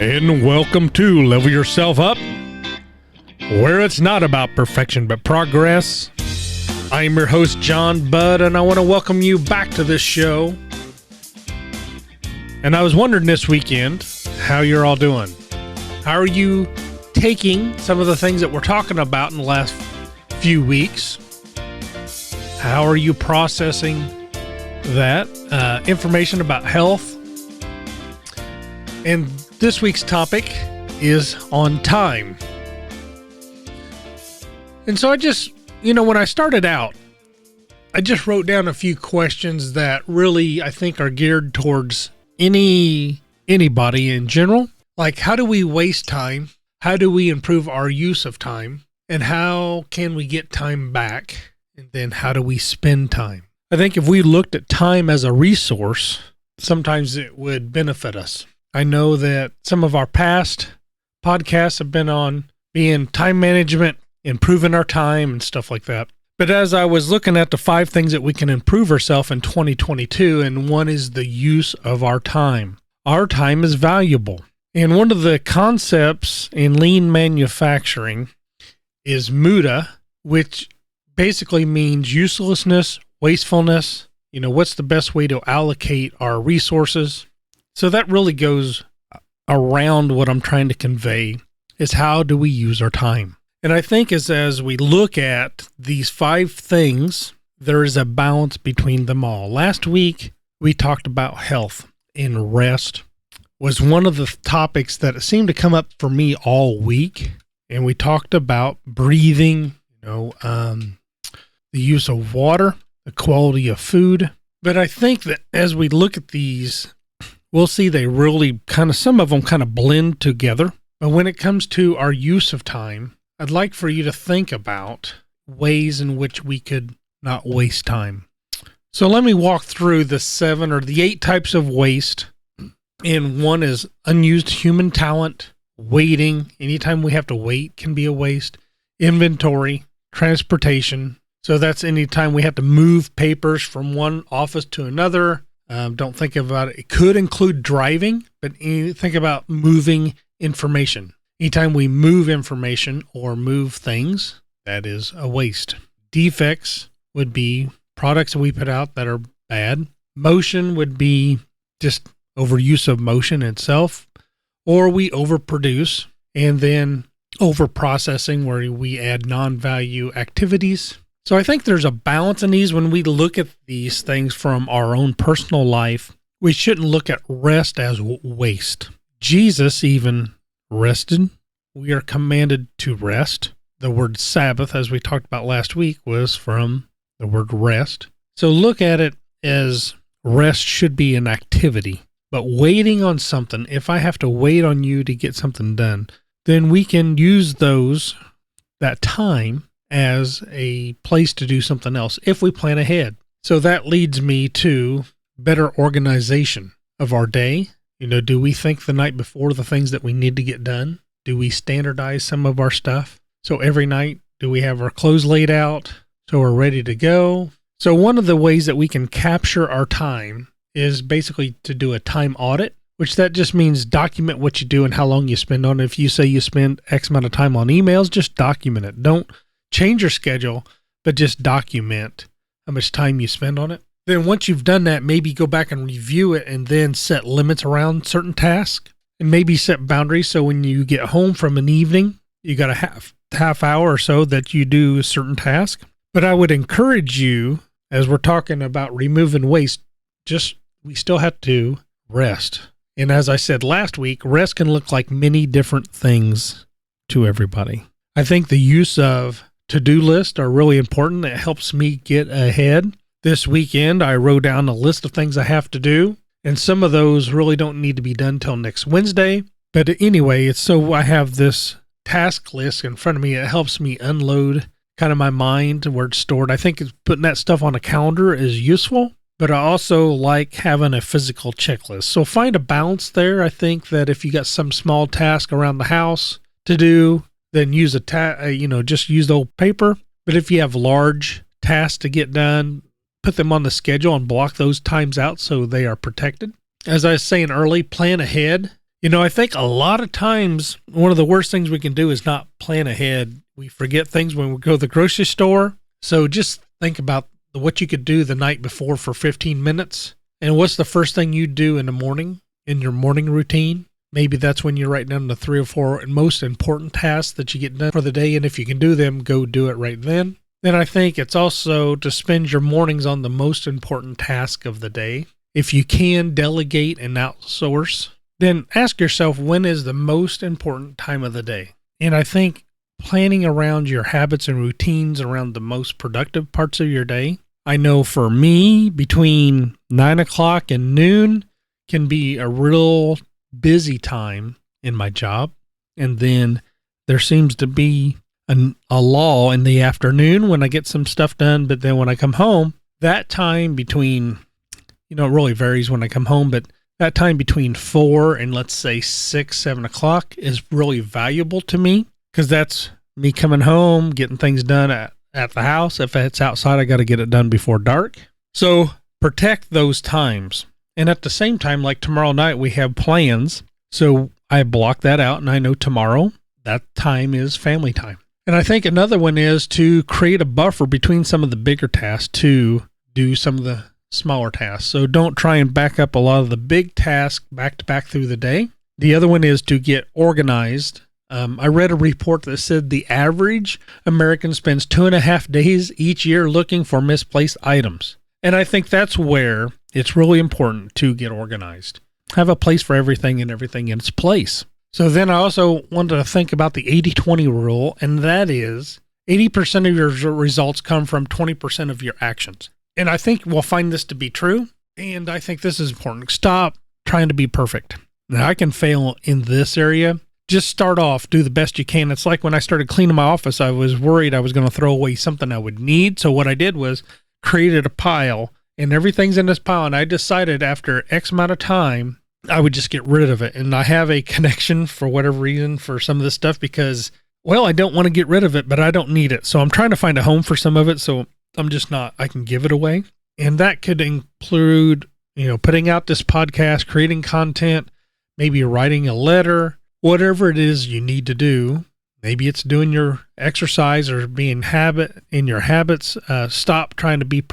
And welcome to Level Yourself Up, where it's not about perfection but progress. I am your host, John Budd, and I want to welcome you back to this show. And I was wondering this weekend how you're all doing. How are you taking some of the things that we're talking about in the last few weeks? How are you processing that information about health? And this week's topic is on time. And so I just, when I started out, I just wrote down a few questions that really I think are geared towards anybody in general. Like, how do we waste time? How do we improve our use of time? And how can we get time back? And then how do we spend time? I think if we looked at time as a resource, sometimes it would benefit us. I know that some of our past podcasts have been on being time management, improving our time and stuff like that. But as I was looking at the 5 things that we can improve ourselves in 2022, and one is the use of our time. Our time is valuable. And one of the concepts in lean manufacturing is Muda, which basically means uselessness, wastefulness. What's the best way to allocate our resources? So that really goes around what I'm trying to convey is how do we use our time? And I think as we look at these 5 things, there is a balance between them all. Last week, we talked about health, and rest was one of the topics that seemed to come up for me all week. And we talked about breathing, the use of water, the quality of food. But I think that as we look at these, we'll see they really some of them kind of blend together. But when it comes to our use of time, I'd like for you to think about ways in which we could not waste time. So let me walk through the 7 or the 8 types of waste. And one is unused human talent, waiting. Anytime we have to wait can be a waste. Inventory, transportation. So that's anytime we have to move papers from one office to another. Don't think about it. It could include driving, but think about moving information. Anytime we move information or move things, that is a waste. Defects would be products that we put out that are bad. Motion would be just overuse of motion itself, or we overproduce, and then overprocessing where we add non-value activities. So I think there's a balance in these. When we look at these things from our own personal life, we shouldn't look at rest as waste. Jesus even rested. We are commanded to rest. The word Sabbath, as we talked about last week, was from the word rest. So look at it as rest should be an activity. But waiting on something, if I have to wait on you to get something done, then we can use that time as a place to do something else if we plan ahead. So that leads me to better organization of our day. Do we think the night before the things that we need to get done? Do we standardize some of our stuff? So every night, do we have our clothes laid out so we're ready to go? So one of the ways that we can capture our time is basically to do a time audit, which that just means document what you do and how long you spend on it. If you say you spend X amount of time on emails, just document it. Don't change your schedule, but just document how much time you spend on it. Then once you've done that, maybe go back and review it and then set limits around certain tasks and maybe set boundaries. So when you get home from an evening, you got a half hour or so that you do a certain task. But I would encourage you, as we're talking about removing waste, we still have to rest. And as I said last week, rest can look like many different things to everybody. I think the use of to-do lists are really important. It helps me get ahead. This weekend, I wrote down a list of things I have to do, and some of those really don't need to be done till next Wednesday. But anyway, it's so I have this task list in front of me. It helps me unload kind of my mind where it's stored. I think putting that stuff on a calendar is useful, but I also like having a physical checklist. So find a balance there. I think that if you got some small task around the house to do, then use just use the old paper. But if you have large tasks to get done, put them on the schedule and block those times out so they are protected. As I was saying early, plan ahead. I think a lot of times one of the worst things we can do is not plan ahead. We forget things when we go to the grocery store. So just think about what you could do the night before for 15 minutes. And what's the first thing you do in the morning, in your morning routine? Maybe that's when you write down the 3 or 4 most important tasks that you get done for the day. And if you can do them, go do it right then. Then I think it's also to spend your mornings on the most important task of the day. If you can delegate and outsource, then ask yourself, when is the most important time of the day? And I think planning around your habits and routines around the most productive parts of your day. I know for me, between 9 o'clock and noon can be a real busy time in my job. And then there seems to be a lull in the afternoon when I get some stuff done. But then when I come home, that time between, it really varies when I come home, but that time between 4 and let's say 6, 7 o'clock is really valuable to me, because that's me coming home, getting things done at the house. If it's outside, I got to get it done before dark. So protect those times. And at the same time, like tomorrow night, we have plans. So I block that out, and I know tomorrow that time is family time. And I think another one is to create a buffer between some of the bigger tasks to do some of the smaller tasks. So don't try and back up a lot of the big tasks back to back through the day. The other one is to get organized. I read a report that said the average American spends 2.5 days each year looking for misplaced items. And I think that's where it's really important to get organized. Have a place for everything and everything in its place. So then I also wanted to think about the 80-20 rule, and that is 80% of your results come from 20% of your actions. And I think we'll find this to be true, and I think this is important. Stop trying to be perfect. Now, I can fail in this area. Just start off, do the best you can. It's like when I started cleaning my office, I was worried I was going to throw away something I would need. So what I did was created a pile, and everything's in this pile, and I decided after X amount of time, I would just get rid of it. And I have a connection for whatever reason for some of this stuff because, well, I don't want to get rid of it, but I don't need it. So I'm trying to find a home for some of it. So I'm just not, I can give it away. And that could include, putting out this podcast, creating content, maybe writing a letter, whatever it is you need to do. Maybe it's doing your exercise or being in your habits. Stop trying to be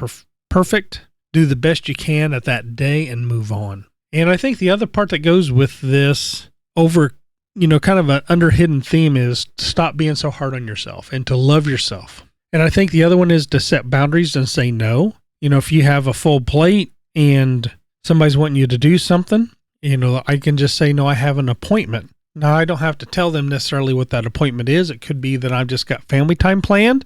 perfect. Do the best you can at that day and move on. And I think the other part that goes with this kind of an underhidden theme is stop being so hard on yourself and to love yourself. And I think the other one is to set boundaries and say no. If you have a full plate and somebody's wanting you to do something, I can just say, no, I have an appointment. Now, I don't have to tell them necessarily what that appointment is. It could be that I've just got family time planned,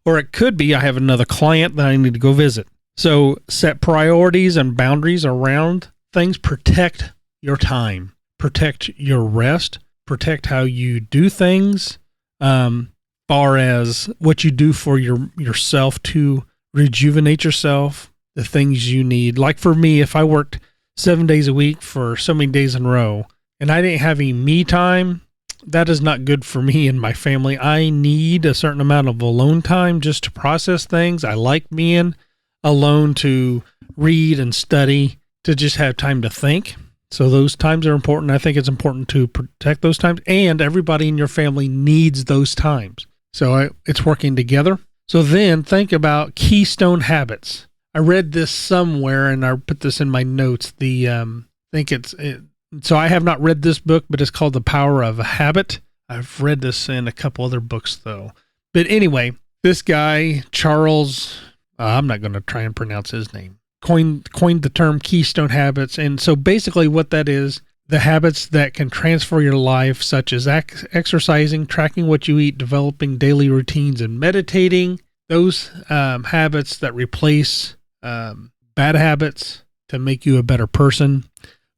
or it could be I have another client that I need to go visit. So set priorities and boundaries around things. Protect your time, protect your rest, protect how you do things, far as what you do for yourself to rejuvenate yourself, the things you need. Like for me, if I worked 7 days a week for so many days in a row and I didn't have any me time, that is not good for me and my family. I need a certain amount of alone time just to process things. I like being alone to read and study, to just have time to think. So those times are important. I think it's important to protect those times, and everybody in your family needs those times. So it's working together. So then think about Keystone Habits. I read this somewhere and I put this in my notes. So I have not read this book, but it's called The Power of a Habit. I've read this in a couple other books though. But anyway, this guy, Charles, I'm not going to try and pronounce his name, coined the term Keystone Habits. And so basically what that is, the habits that can transform your life, such as exercising, tracking what you eat, developing daily routines, and meditating. Those habits that replace bad habits to make you a better person.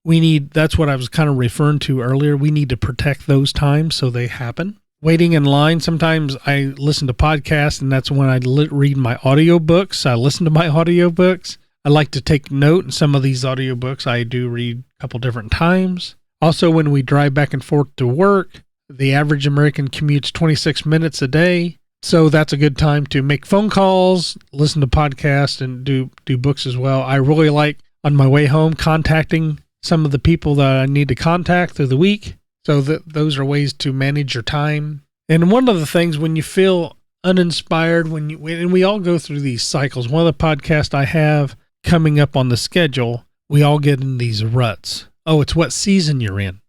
That's what I was kind of referring to earlier. We need to protect those times so they happen. Waiting in line, sometimes I listen to podcasts, and that's when I read my audiobooks. I listen to my audiobooks. I like to take note in some of these audiobooks. I do read a couple different times. Also, when we drive back and forth to work, the average American commutes 26 minutes a day. So that's a good time to make phone calls, listen to podcasts, and do books as well. I really like, on my way home, contacting some of the people that I need to contact through the week. So that those are ways to manage your time. And one of the things when you feel uninspired, and we all go through these cycles. One of the podcasts I have coming up on the schedule, we all get in these ruts. Oh, it's what season you're in.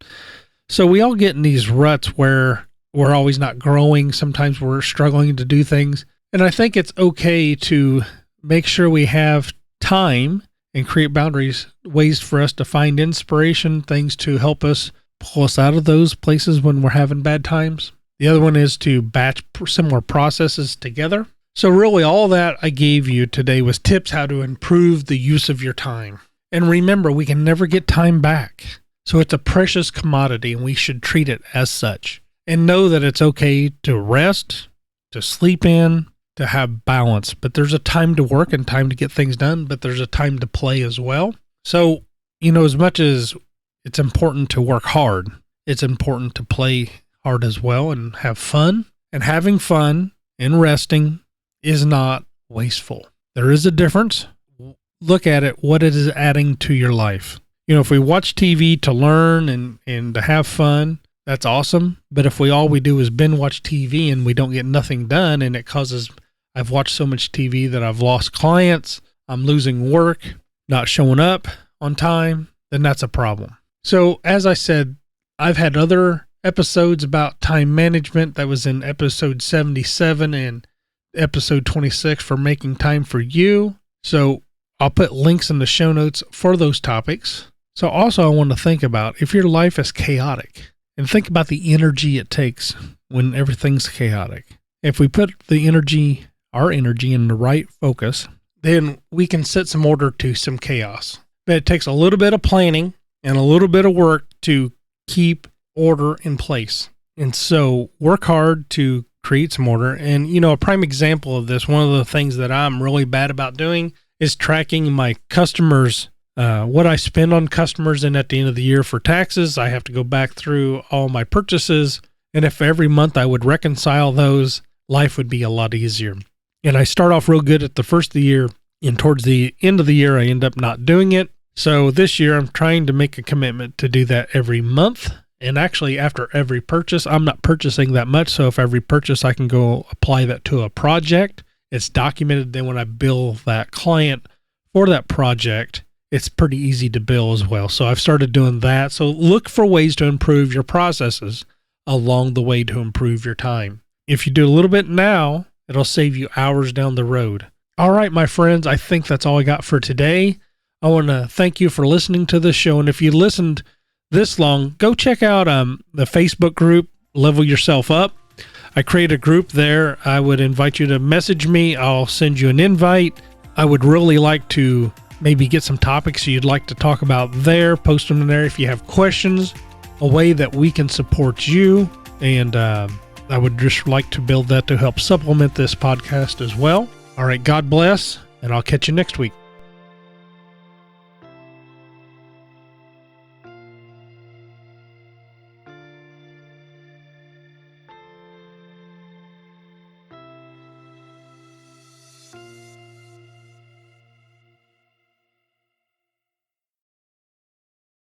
So we all get in these ruts where we're always not growing. Sometimes we're struggling to do things. And I think it's okay to make sure we have time and create boundaries, ways for us to find inspiration, things to help us pull us out of those places when we're having bad times. The other one is to batch similar processes together. So really all that I gave you today was tips how to improve the use of your time. And remember, we can never get time back. So it's a precious commodity and we should treat it as such. And know that it's okay to rest, to sleep in, to have balance. But there's a time to work and time to get things done, but there's a time to play as well. So, as much as it's important to work hard, it's important to play hard as well and have fun. And having fun and resting is not wasteful. There is a difference. Look at it, what it is adding to your life. If we watch TV to learn and to have fun, that's awesome. But if all we do is binge watch TV and we don't get nothing done, and it causes, I've watched so much TV that I've lost clients, I'm losing work, not showing up on time, then that's a problem. So as I said, I've had other episodes about time management. That was in episode 77 and episode 26 for making time for you. So I'll put links in the show notes for those topics. So also I want to think about if your life is chaotic, and think about the energy it takes when everything's chaotic. If we put our energy in the right focus, then we can set some order to some chaos. But it takes a little bit of planning and a little bit of work to keep order in place. And so work hard to create some order. And, a prime example of this, one of the things that I'm really bad about doing is tracking my customers, what I spend on customers. And at the end of the year for taxes, I have to go back through all my purchases. And if every month I would reconcile those, life would be a lot easier. And I start off real good at the first of the year, and towards the end of the year, I end up not doing it. So this year I'm trying to make a commitment to do that every month. And actually after every purchase, I'm not purchasing that much. So if every purchase, I can go apply that to a project. It's documented. Then when I bill that client for that project, it's pretty easy to bill as well. So I've started doing that. So look for ways to improve your processes along the way to improve your time. If you do a little bit now, it'll save you hours down the road. All right, my friends, I think that's all I got for today. I want to thank you for listening to this show. And if you listened this long, go check out the Facebook group, Level Yourself Up. I create a group there. I would invite you to message me. I'll send you an invite. I would really like to maybe get some topics you'd like to talk about there. Post them in there if you have questions, a way that we can support you. And I would just like to build that to help supplement this podcast as well. All right, God bless, and I'll catch you next week.